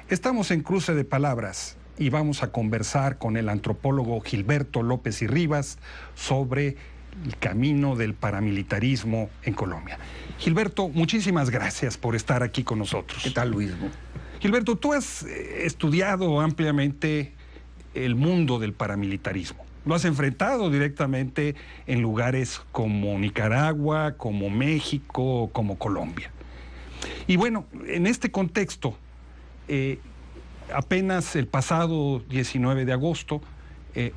Estamos en Cruce de Palabras y vamos a conversar con el antropólogo Gilberto López y Rivas sobre el camino del paramilitarismo en Colombia. Gilberto, muchísimas gracias por estar aquí con nosotros. ¿Qué tal, Luis? Gilberto, tú has estudiado ampliamente el mundo del paramilitarismo. Lo has enfrentado directamente en lugares como Nicaragua, como México, como Colombia. Y bueno, en este contexto, apenas el pasado 19 de agosto,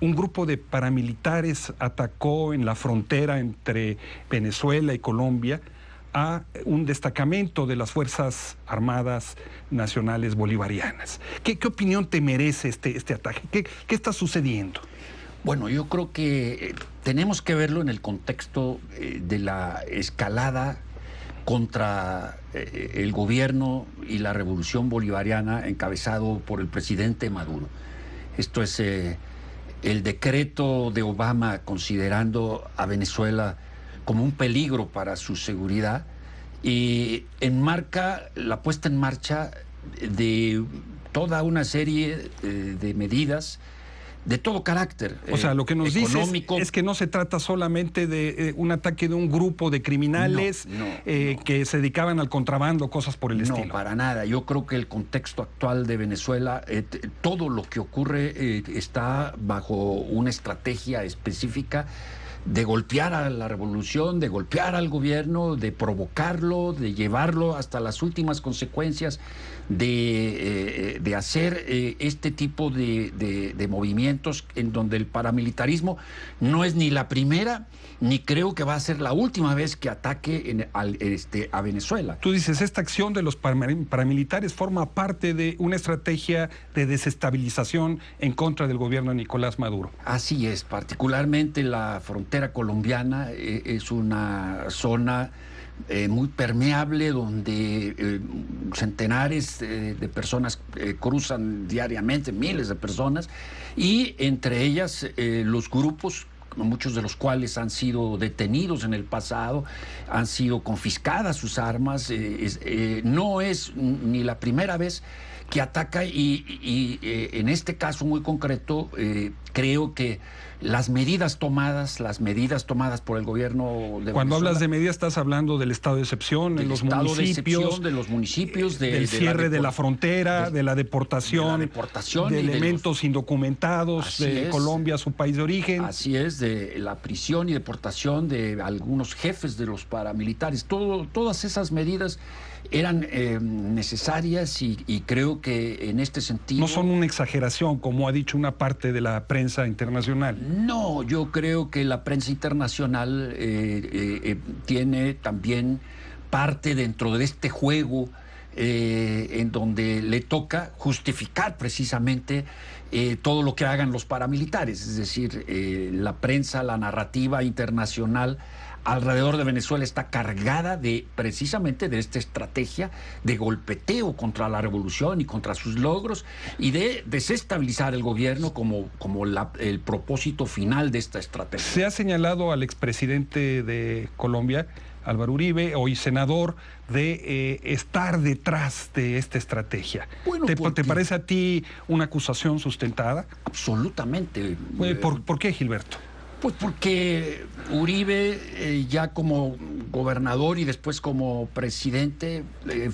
un grupo de paramilitares atacó en la frontera entre Venezuela y Colombia a un destacamento de las Fuerzas Armadas Nacionales Bolivarianas. ¿Qué opinión te merece este ataque? ¿Qué está sucediendo? Bueno, yo creo que tenemos que verlo en el contexto de la escalada contra el gobierno y la revolución bolivariana encabezado por el presidente Maduro. Esto es el decreto de Obama considerando a Venezuela como un peligro para su seguridad y enmarca la puesta en marcha de toda una serie de medidas de todo carácter. O sea, lo que nos dices económico. Es que no se trata solamente de un ataque de un grupo de criminales no. que se dedicaban al contrabando, cosas por el estilo. No, para nada. Yo creo que el contexto actual de Venezuela, todo lo que ocurre está bajo una estrategia específica de golpear a la revolución, de golpear al gobierno, de provocarlo, de llevarlo hasta las últimas consecuencias, de hacer este tipo de movimientos en donde el paramilitarismo no es ni la primera, ni creo que va a ser la última vez que ataque a Venezuela. Tú dices, esta acción de los paramilitares forma parte de una estrategia de desestabilización en contra del gobierno de Nicolás Maduro. Así es, particularmente la frontera colombiana es una zona muy permeable donde centenares de personas cruzan diariamente, miles de personas, y entre ellas los grupos, muchos de los cuales han sido detenidos en el pasado, han sido confiscadas sus armas. No es ni la primera vez que ataca y en este caso muy concreto creo que las medidas tomadas por el gobierno de Venezuela. Cuando hablas de medidas estás hablando del estado de excepción en los municipios, del cierre de la frontera, de la deportación de elementos indocumentados de Colombia a su país de origen. Así es, de la prisión y deportación de algunos jefes de los paramilitares. Todas esas medidas eran necesarias y creo que en este sentido... No son una exageración, como ha dicho una parte de la prensa internacional. No, yo creo que la prensa internacional tiene también parte dentro de este juego en donde le toca justificar precisamente todo lo que hagan los paramilitares. Es decir, la prensa, la narrativa internacional alrededor de Venezuela está cargada precisamente de esta estrategia de golpeteo contra la revolución y contra sus logros y de desestabilizar el gobierno como el propósito final de esta estrategia. Se ha señalado al expresidente de Colombia, Álvaro Uribe, hoy senador, de estar detrás de esta estrategia. Bueno, ¿Te parece a ti una acusación sustentada? Absolutamente. ¿Por qué, Gilberto? Pues porque Uribe, ya como gobernador y después como presidente,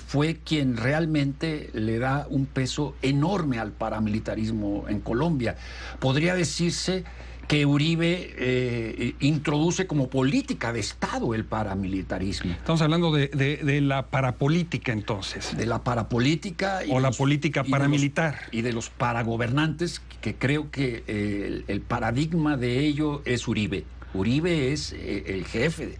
fue quien realmente le da un peso enorme al paramilitarismo en Colombia. Podría decirse que Uribe introduce como política de Estado el paramilitarismo. Estamos hablando de la parapolítica, entonces. De la parapolítica. O la política paramilitar. Y de los paragobernantes, que creo que el paradigma de ello es Uribe. Uribe es el jefe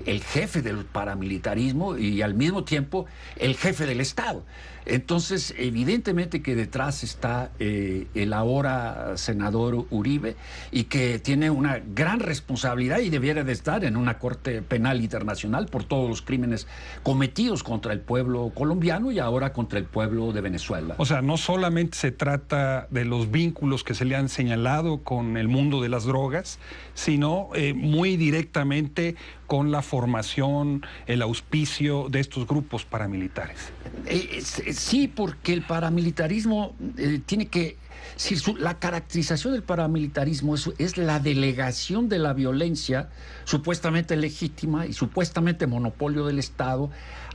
el jefe del paramilitarismo y al mismo tiempo el jefe del Estado. Entonces, evidentemente que detrás está el ahora senador Uribe, y que tiene una gran responsabilidad y debiera de estar en una corte penal internacional por todos los crímenes cometidos contra el pueblo colombiano y ahora contra el pueblo de Venezuela. O sea, no solamente se trata de los vínculos que se le han señalado con el mundo de las drogas, sino muy directamente con la formación, el auspicio de estos grupos paramilitares. Sí, porque el paramilitarismo tiene que... la caracterización del paramilitarismo es la delegación de la violencia supuestamente legítima y supuestamente monopolio del Estado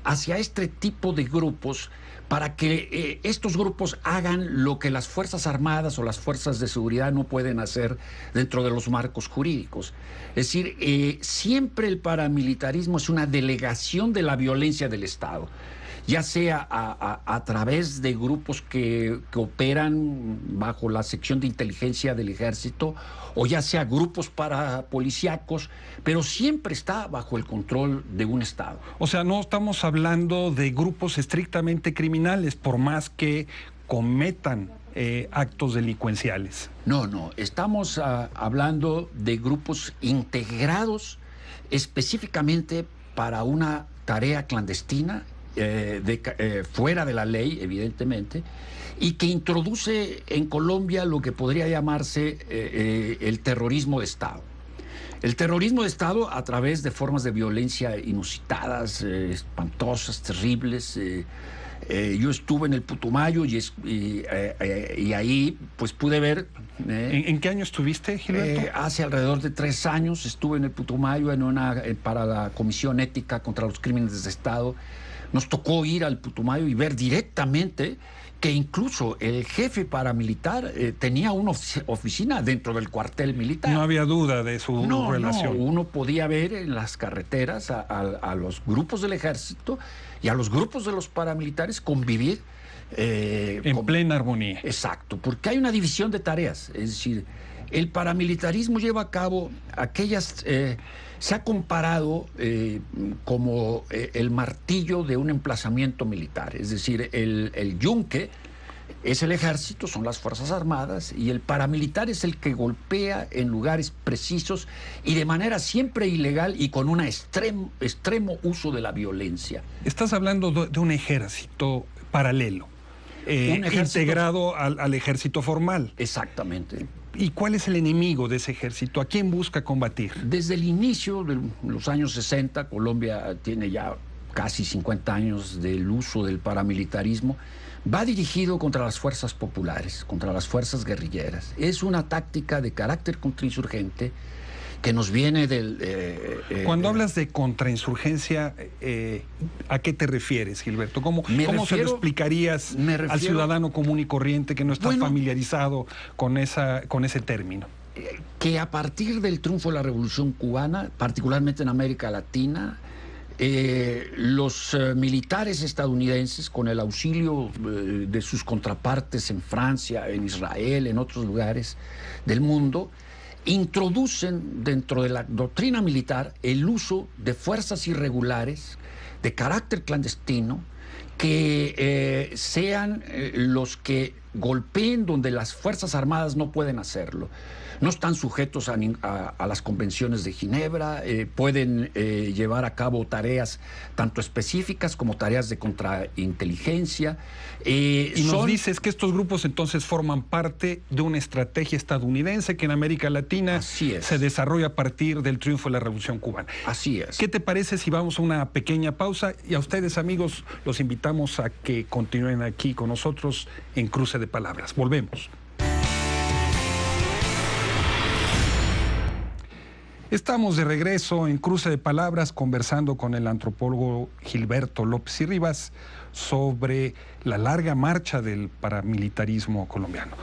hacia este tipo de grupos, para que estos grupos hagan lo que las Fuerzas Armadas o las fuerzas de seguridad no pueden hacer dentro de los marcos jurídicos. Es decir, siempre el paramilitarismo es una delegación de la violencia del Estado, ya sea a través de grupos que operan bajo la sección de inteligencia del ejército, o ya sea grupos parapolicíacos, pero siempre está bajo el control de un Estado. O sea, no estamos hablando de grupos estrictamente criminales, por más que cometan actos delincuenciales. No, estamos hablando de grupos integrados específicamente para una tarea clandestina, fuera de la ley, evidentemente, y que introduce en Colombia lo que podría llamarse el terrorismo de Estado. El terrorismo de Estado a través de formas de violencia inusitadas, espantosas, terribles. Yo estuve en el Putumayo y ahí pues pude ver... ¿En qué año estuviste, Gilberto? Hace alrededor de 3 años estuve en el Putumayo para la Comisión Ética contra los Crímenes de Estado. Nos tocó ir al Putumayo y ver directamente que incluso el jefe paramilitar tenía una oficina dentro del cuartel militar. No había duda de su relación. No, uno podía ver en las carreteras a los grupos del ejército y a los grupos de los paramilitares convivir. En plena armonía. Exacto, porque hay una división de tareas. Es decir, el paramilitarismo lleva a cabo aquellas... se ha comparado como el martillo de un emplazamiento militar. Es decir, el yunque es el ejército, son las Fuerzas Armadas, y el paramilitar es el que golpea en lugares precisos y de manera siempre ilegal y con un extremo uso de la violencia. Estás hablando de un ejército paralelo, integrado al ejército formal. Exactamente. ¿Y cuál es el enemigo de ese ejército? ¿A quién busca combatir? Desde el inicio de los años 60, Colombia tiene ya casi 50 años del uso del paramilitarismo. Va dirigido contra las fuerzas populares, contra las fuerzas guerrilleras. Es una táctica de carácter contrainsurgente que nos viene del... Cuando hablas de contrainsurgencia, ¿a qué te refieres, Gilberto? ¿Cómo se lo explicarías al ciudadano común y corriente que no está familiarizado con ese término? Que a partir del triunfo de la Revolución Cubana, particularmente en América Latina, los militares estadounidenses, con el auxilio de sus contrapartes en Francia, en Israel, en otros lugares del mundo, introducen dentro de la doctrina militar el uso de fuerzas irregulares de carácter clandestino que sean los que golpeen donde las Fuerzas Armadas no pueden hacerlo. No están sujetos a las convenciones de Ginebra, pueden llevar a cabo tareas tanto específicas como tareas de contrainteligencia. Y nos dices que estos grupos entonces forman parte de una estrategia estadounidense que en América Latina se desarrolla a partir del triunfo de la Revolución Cubana. Así es. ¿Qué te parece si vamos a una pequeña pausa? Y a ustedes, amigos, los invitamos a que continúen aquí con nosotros en Cruce de Palabras. Volvemos. Estamos de regreso en Cruce de Palabras conversando con el antropólogo Gilberto López y Rivas sobre la larga marcha del paramilitarismo colombiano.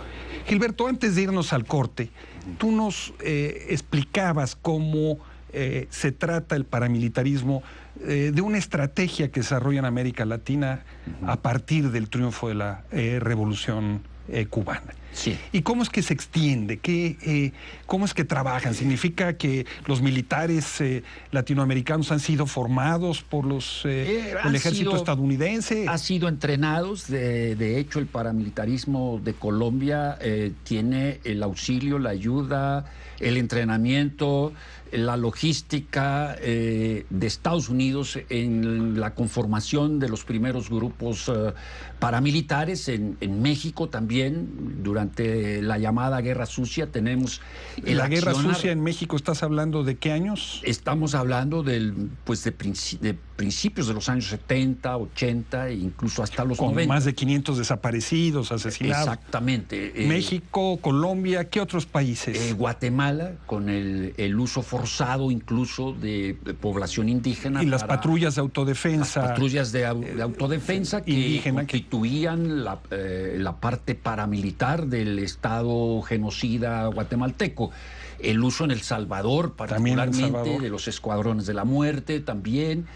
Gilberto, antes de irnos al corte, tú nos explicabas cómo se trata el paramilitarismo de una estrategia que desarrolla en América Latina a partir del triunfo de la Revolución Cubana. Sí. ¿Y cómo es que se extiende? ¿Cómo es que trabajan? ¿Significa que los militares latinoamericanos han sido formados por el ejército estadounidense? Han sido entrenados. De hecho, el paramilitarismo de Colombia tiene el auxilio, la ayuda, el entrenamiento, la logística de Estados Unidos en la conformación de los primeros grupos paramilitares. En México también, durante la llamada Guerra Sucia, tenemos ¿La Guerra Sucia en México estás hablando de qué años? Estamos hablando de principios de los años 70, 80 e incluso hasta los 90. Con más de 500 desaparecidos, asesinados. Exactamente. México, Colombia, ¿qué otros países? Guatemala, con el uso forzado incluso de población indígena. Y las patrullas de autodefensa. Las patrullas de autodefensa que indígena, constituían la parte paramilitar del Estado genocida guatemalteco. El uso en El Salvador, particularmente, de los escuadrones de la muerte también.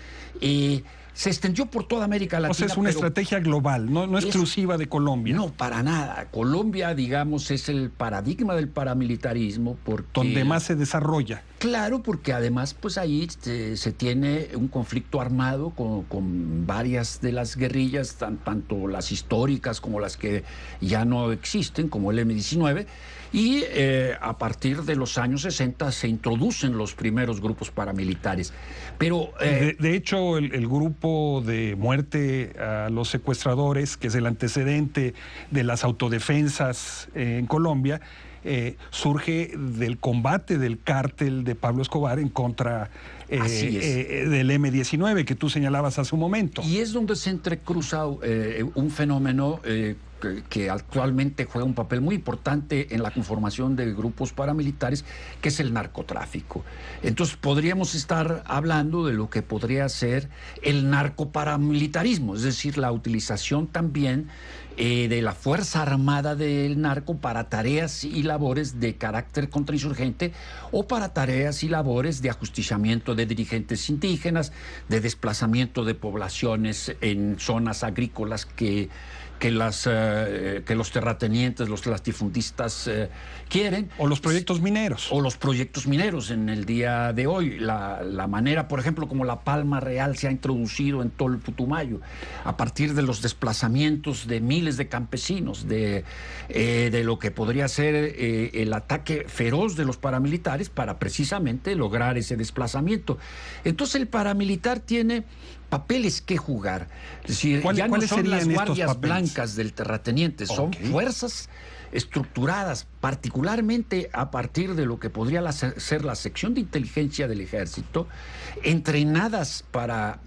Se extendió por toda América Latina. O sea, es una estrategia global, no exclusiva de Colombia. No, para nada. Colombia, digamos, es el paradigma del paramilitarismo porque... Donde más se desarrolla. Claro, porque además, pues ahí se tiene un conflicto armado con varias de las guerrillas, tanto las históricas como las que ya no existen, como el M-19, y a partir de los años 60 se introducen los primeros grupos paramilitares. Pero de hecho, el grupo de muerte a los secuestradores, que es el antecedente de las autodefensas en Colombia, surge del combate del cártel de Pablo Escobar en contra del M-19 que tú señalabas hace un momento. Y es donde se entrecruza un fenómeno que actualmente juega un papel muy importante en la conformación de grupos paramilitares, que es el narcotráfico. Entonces podríamos estar hablando de lo que podría ser el narcoparamilitarismo, es decir, la utilización también de la Fuerza Armada del narco para tareas y labores de carácter contrainsurgente o para tareas y labores de ajusticiamiento de dirigentes indígenas, de desplazamiento de poblaciones en zonas agrícolas que los terratenientes, los latifundistas quieren. O los proyectos mineros. O los proyectos mineros en el día de hoy. La manera, por ejemplo, como la palma real se ha introducido en todo el Putumayo, a partir de los desplazamientos de miles de campesinos, de lo que podría ser el ataque feroz de los paramilitares para precisamente lograr ese desplazamiento. Entonces el paramilitar tiene papeles que jugar. Es decir, ya no son las guardias blancas del terrateniente, son fuerzas estructuradas particularmente a partir de lo que podría ser la sección de inteligencia del ejército, entrenadas para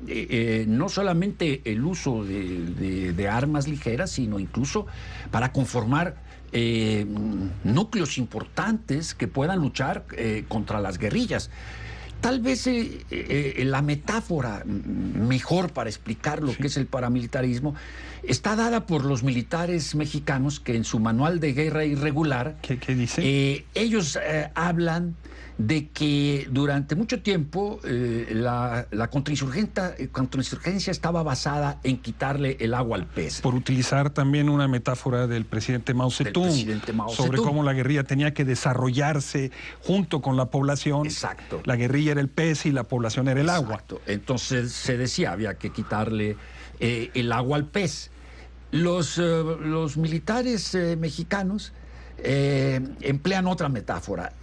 no solamente el uso de armas ligeras, sino incluso para conformar núcleos importantes que puedan luchar contra las guerrillas. Tal vez la metáfora mejor para explicar lo que es el paramilitarismo está dada por los militares mexicanos que en su manual de guerra irregular, ¿Qué dice? Ellos hablan de que durante mucho tiempo la contrainsurgencia estaba basada en quitarle el agua al pez. Por utilizar también una metáfora del presidente Mao Zedong, sobre cómo la guerrilla tenía que desarrollarse junto con la población. Exacto. La guerrilla era el pez y la población era el agua. Entonces se decía, había que quitarle el agua al pez. Los militares mexicanos emplean otra metáfora.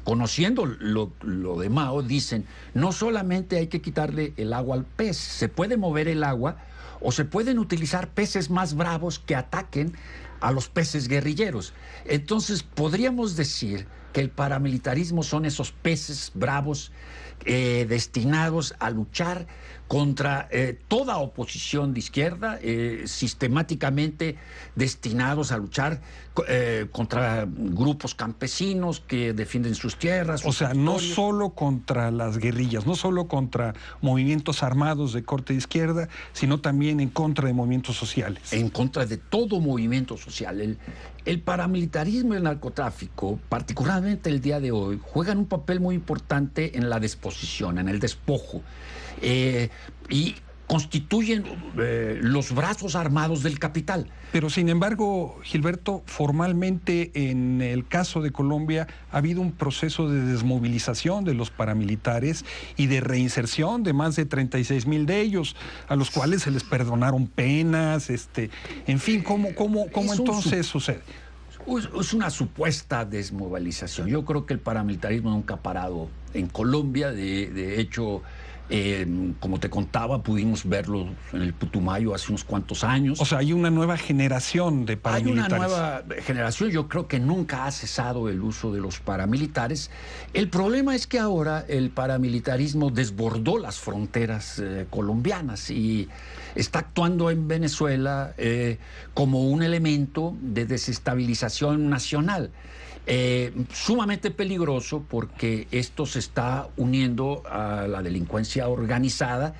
Conociendo lo de Mao, dicen, no solamente hay que quitarle el agua al pez, se puede mover el agua o se pueden utilizar peces más bravos que ataquen a los peces guerrilleros. Entonces podríamos decir que el paramilitarismo son esos peces bravos destinados a luchar contra toda oposición de izquierda, sistemáticamente destinados a luchar contra grupos campesinos que defienden sus tierras. O sea, no solo contra las guerrillas, no solo contra movimientos armados de corte de izquierda, sino también en contra de movimientos sociales. En contra de todo movimiento social. El paramilitarismo y el narcotráfico, particularmente el día de hoy, juegan un papel muy importante en la desposición, en el despojo. Y constituyen los brazos armados del capital. Pero sin embargo, Gilberto, formalmente en el caso de Colombia ha habido un proceso de desmovilización de los paramilitares y de reinserción de más de 36,000 de ellos, a los cuales se les perdonaron penas, en fin, ¿cómo entonces sucede? Es una supuesta desmovilización. Yo creo que el paramilitarismo nunca ha parado en Colombia. De hecho, como te contaba, pudimos verlo en el Putumayo hace unos cuantos años. O sea, hay una nueva generación de paramilitares. Hay una nueva generación. Yo creo que nunca ha cesado el uso de los paramilitares. El problema es que ahora el paramilitarismo desbordó las fronteras colombianas y está actuando en Venezuela como un elemento de desestabilización nacional. Sumamente peligroso porque esto se está uniendo a la delincuencia organizada,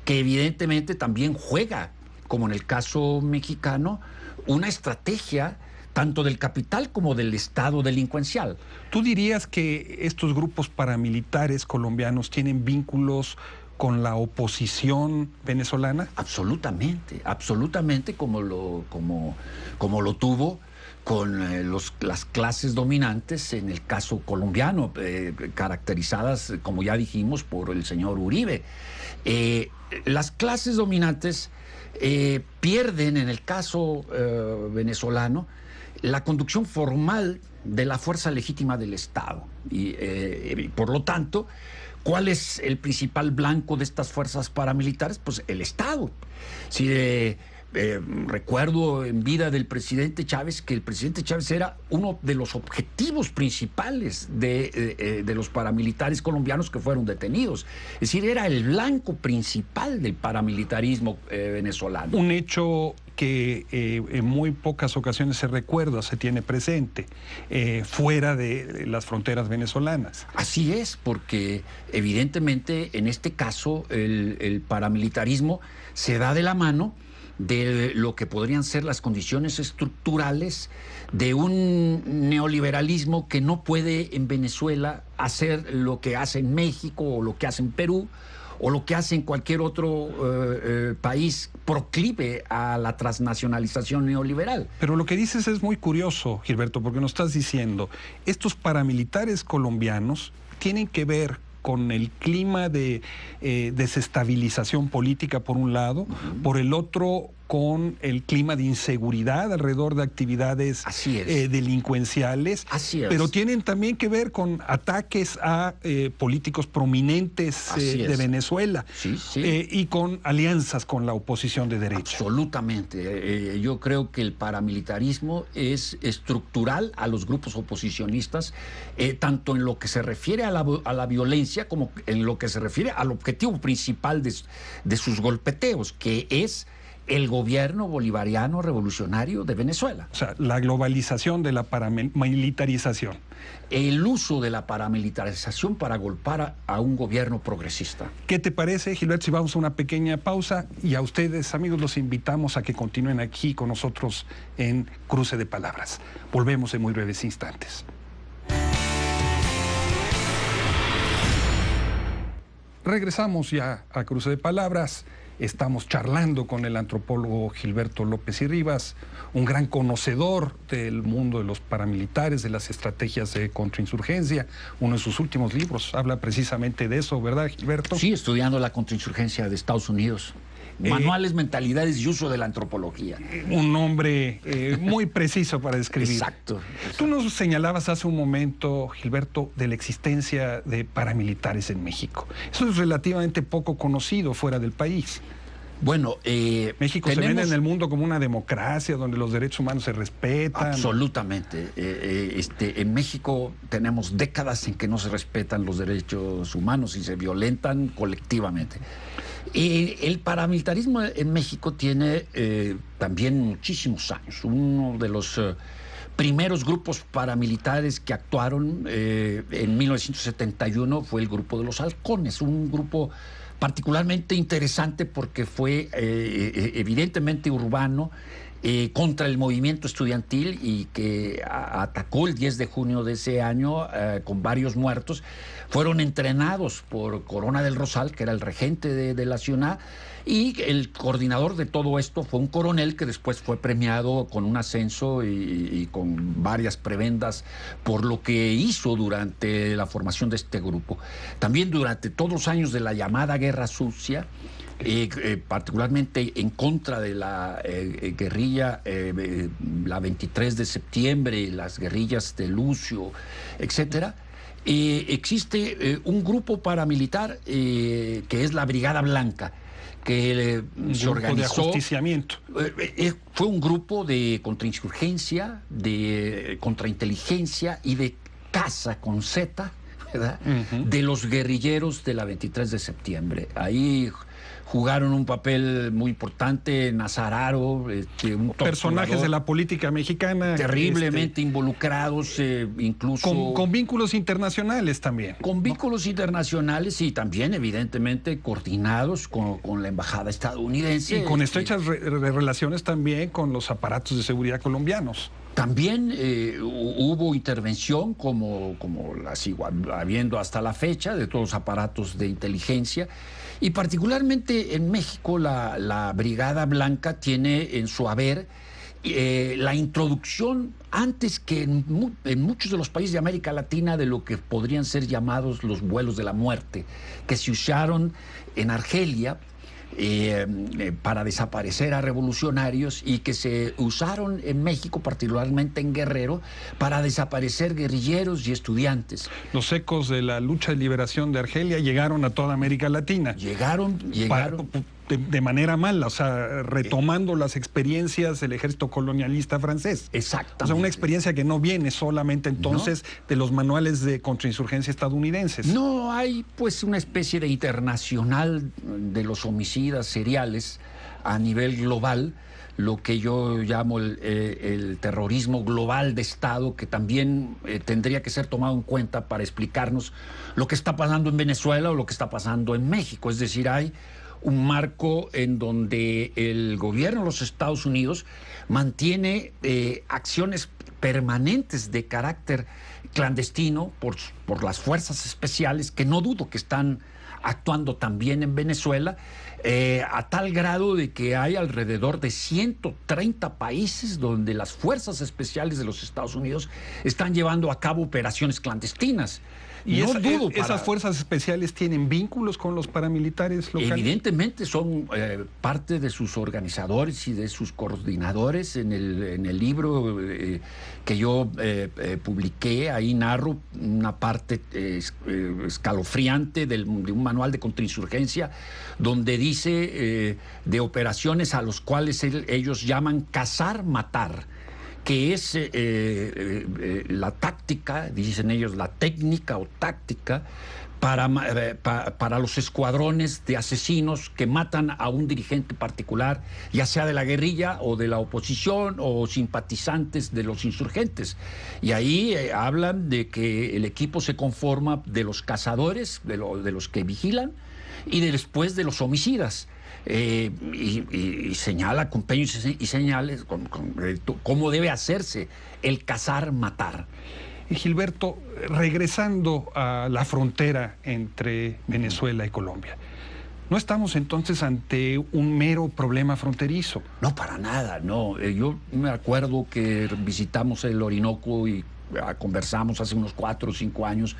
que evidentemente también juega, como en el caso mexicano, una estrategia tanto del capital como del Estado delincuencial. ¿Tú dirías que estos grupos paramilitares colombianos tienen vínculos con la oposición venezolana? Absolutamente, absolutamente, como lo tuvo con las clases dominantes en el caso colombiano, caracterizadas, como ya dijimos, por el señor Uribe. Las clases dominantes pierden, en el caso venezolano, la conducción formal de la fuerza legítima del Estado. Y por lo tanto, ¿cuál es el principal blanco de estas fuerzas paramilitares? Pues el Estado. Si recuerdo en vida del presidente Chávez que el presidente Chávez era uno de los objetivos principales de los paramilitares colombianos que fueron detenidos. Es decir, era el blanco principal del paramilitarismo venezolano. Un hecho que en muy pocas ocasiones se recuerda, se tiene presente, fuera de las fronteras venezolanas. Así es, porque evidentemente en este caso el paramilitarismo se da de la mano de lo que podrían ser las condiciones estructurales de un neoliberalismo que no puede en Venezuela hacer lo que hace en México o lo que hace en Perú o lo que hace en cualquier otro país proclive a la transnacionalización neoliberal. Pero lo que dices es muy curioso, Gilberto, porque nos estás diciendo, estos paramilitares colombianos tienen que ver con el clima de desestabilización política por un lado, por el otro con el clima de inseguridad alrededor de actividades delincuenciales, pero tienen también que ver con ataques a políticos prominentes de Venezuela y con alianzas con la oposición de derecha. Absolutamente. Yo creo que el paramilitarismo es estructural a los grupos oposicionistas, tanto en lo que se refiere a la violencia como en lo que se refiere al objetivo principal de sus golpeteos, que es el gobierno bolivariano revolucionario de Venezuela. O sea, la globalización de la paramilitarización. El uso de la paramilitarización para golpear a un gobierno progresista. ¿Qué te parece, Gilberto, si vamos a una pequeña pausa? Y a ustedes, amigos, los invitamos a que continúen aquí con nosotros en Cruce de Palabras. Volvemos en muy breves instantes. Regresamos ya a Cruce de Palabras. Estamos charlando con el antropólogo Gilberto López y Rivas, un gran conocedor del mundo de los paramilitares, de las estrategias de contrainsurgencia. Uno de sus últimos libros habla precisamente de eso, ¿verdad, Gilberto? Sí, estudiando la contrainsurgencia de Estados Unidos. Manuales, mentalidades y uso de la antropología. Un nombre muy preciso para describir. Exacto. Tú nos señalabas hace un momento, Gilberto, de la existencia de paramilitares en México. Eso es relativamente poco conocido fuera del país. Bueno, México se vende en el mundo como una democracia donde los derechos humanos se respetan. Absolutamente. En México tenemos décadas en que no se respetan los derechos humanos y se violentan colectivamente. El paramilitarismo en México tiene también muchísimos años. Uno de los primeros grupos paramilitares que actuaron en 1971 fue el grupo de los Halcones, un grupo particularmente interesante porque fue evidentemente urbano contra el movimiento estudiantil y que atacó el 10 de junio de ese año con varios muertos. Fueron entrenados por Corona del Rosal, que era el regente de la ciudad, y el coordinador de todo esto fue un coronel que después fue premiado con un ascenso y con varias prebendas por lo que hizo durante la formación de este grupo. También durante todos los años de la llamada Guerra Sucia, particularmente en contra de la guerrilla, la 23 de septiembre, las guerrillas de Lucio, etcétera, existe un grupo paramilitar que es la Brigada Blanca, que se organizó de ajusticiamiento. Fue un grupo de contrainsurgencia, de contrainteligencia y de caza con Z, ¿verdad? De los guerrilleros de la 23 de septiembre. Ahí jugaron un papel muy importante Nazararo, personajes de la política mexicana terriblemente involucrados, incluso con vínculos internacionales también. Con vínculos internacionales y también evidentemente coordinados con la embajada estadounidense. Y con estrechas relaciones también con los aparatos de seguridad colombianos. También hubo intervención, como la sigo habiendo hasta la fecha, de todos los aparatos de inteligencia. Y particularmente en México la Brigada Blanca tiene en su haber la introducción, antes que en muchos de los países de América Latina, de lo que podrían ser llamados los vuelos de la muerte, que se usaron en Argelia para desaparecer a revolucionarios y que se usaron en México, particularmente en Guerrero, para desaparecer guerrilleros y estudiantes. Los ecos de la lucha de liberación de Argelia llegaron a toda América Latina. Llegaron. De manera mala, o sea, retomando las experiencias del ejército colonialista francés. Exactamente. O sea, una experiencia que no viene solamente entonces de los manuales de contrainsurgencia estadounidenses. No, hay pues una especie de internacional de los homicidas seriales a nivel global, lo que yo llamo el terrorismo global de Estado, que también tendría que ser tomado en cuenta para explicarnos lo que está pasando en Venezuela o lo que está pasando en México. Es decir, hay un marco en donde el gobierno de los Estados Unidos mantiene acciones permanentes de carácter clandestino por las fuerzas especiales, que no dudo que están actuando también en Venezuela, a tal grado de que hay alrededor de 130 países donde las fuerzas especiales de los Estados Unidos están llevando a cabo operaciones clandestinas. ¿Y esas fuerzas especiales tienen vínculos con los paramilitares locales? Evidentemente son parte de sus organizadores y de sus coordinadores. En el libro que yo publiqué, ahí narro una parte escalofriante de un manual de contrainsurgencia, donde dice de operaciones a los cuales ellos llaman cazar, matar, que es la táctica, dicen ellos, la técnica o táctica para los escuadrones de asesinos que matan a un dirigente particular, ya sea de la guerrilla o de la oposición o simpatizantes de los insurgentes. Y ahí hablan de que el equipo se conforma de los cazadores, de los que vigilan, y después de los homicidas. Y señala con peños y señales cómo debe hacerse el cazar, matar. Gilberto, regresando a la frontera entre Venezuela y Colombia, ¿no estamos entonces ante un mero problema fronterizo? No, para nada, no. Yo me acuerdo que visitamos el Orinoco y conversamos hace unos 4 o 5 años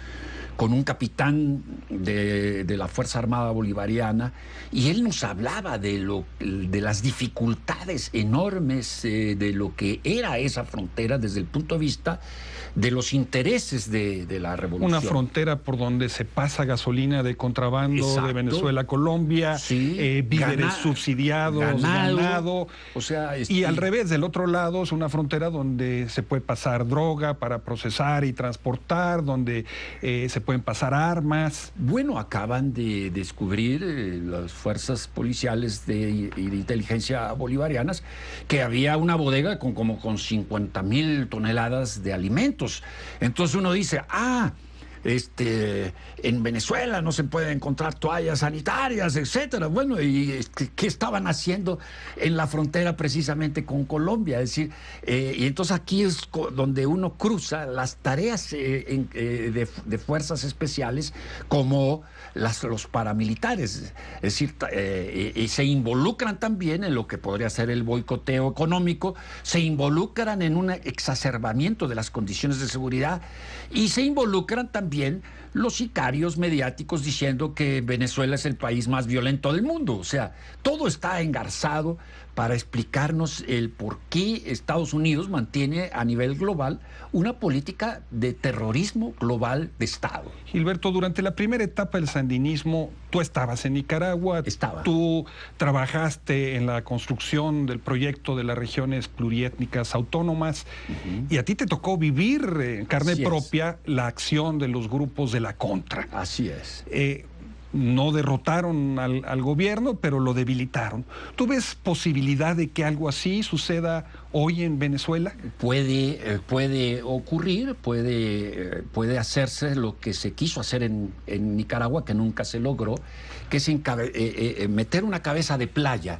con un capitán de la Fuerza Armada Bolivariana, y él nos hablaba de las dificultades enormes de lo que era esa frontera desde el punto de vista de los intereses de la revolución. Una frontera por donde se pasa gasolina de contrabando. Exacto. De Venezuela a Colombia, sí, víveres subsidiados, ganado. O sea, y al revés, del otro lado es una frontera donde se puede pasar droga para procesar y transportar, donde se pueden pasar armas. Bueno, acaban de descubrir las fuerzas policiales y de inteligencia bolivarianas que había una bodega con 50,000 toneladas de alimentos. Entonces uno dice, en Venezuela no se pueden encontrar toallas sanitarias, etcétera. Bueno, ¿y qué estaban haciendo en la frontera precisamente con Colombia? Es decir, y entonces aquí es donde uno cruza las tareas de fuerzas especiales como los paramilitares. Es decir, y se involucran también en lo que podría ser el boicoteo económico, se involucran en un exacerbamiento de las condiciones de seguridad y se involucran también los sicarios mediáticos diciendo que Venezuela es el país más violento del mundo. O sea, todo está engarzado para explicarnos el por qué Estados Unidos mantiene a nivel global una política de terrorismo global de Estado. Gilberto, durante la primera etapa del sandinismo, tú estabas en Nicaragua, tú trabajaste en la construcción del proyecto de las regiones pluriétnicas autónomas, y a ti te tocó vivir en carne propia la acción de los grupos de la Contra. Así es. No derrotaron al gobierno, pero lo debilitaron. ¿Tú ves posibilidad de que algo así suceda hoy en Venezuela? Puede ocurrir, puede hacerse lo que se quiso hacer en Nicaragua, que nunca se logró, que es meter una cabeza de playa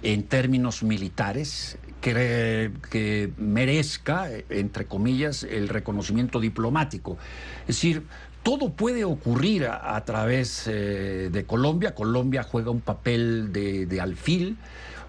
en términos militares que merezca, entre comillas, el reconocimiento diplomático. Es decir, todo puede ocurrir a través de Colombia. Colombia juega un papel de alfil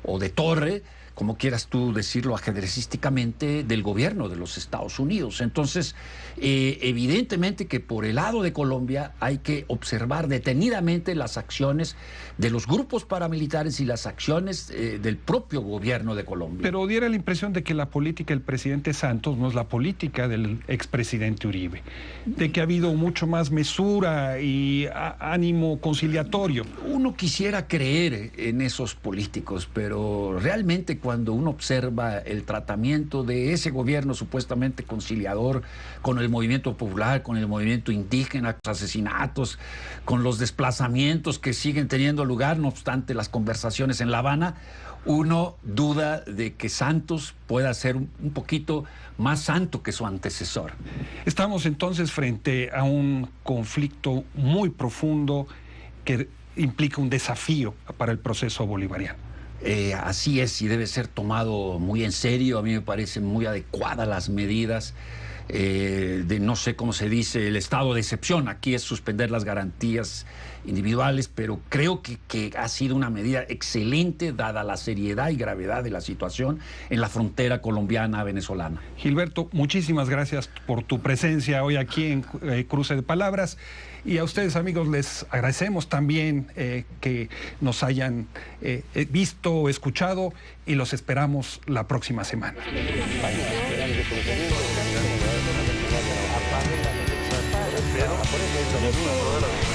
o de torre, como quieras tú decirlo ajedrecísticamente, del gobierno de los Estados Unidos. Entonces, evidentemente que por el lado de Colombia hay que observar detenidamente las acciones de los grupos paramilitares y las acciones del propio gobierno de Colombia. Pero diera la impresión de que la política del presidente Santos no es la política del expresidente Uribe, de que ha habido mucho más mesura y ánimo conciliatorio. Uno quisiera creer en esos políticos, pero realmente cuando uno observa el tratamiento de ese gobierno supuestamente conciliador con el movimiento popular, con el movimiento indígena, los asesinatos, con los desplazamientos que siguen teniendo lugar, no obstante las conversaciones en La Habana, uno duda de que Santos pueda ser un poquito más santo que su antecesor. Estamos entonces frente a un conflicto muy profundo que implica un desafío para el proceso bolivariano. Así es, y debe ser tomado muy en serio. A mí me parecen muy adecuadas las medidas de, no sé cómo se dice, el estado de excepción. Aquí es suspender las garantías individuales, pero creo que ha sido una medida excelente dada la seriedad y gravedad de la situación en la frontera colombiana-venezolana. Gilberto, muchísimas gracias por tu presencia hoy aquí en Cruce de Palabras, y a ustedes, amigos, les agradecemos también que nos hayan visto o escuchado, y los esperamos la próxima semana. Bye.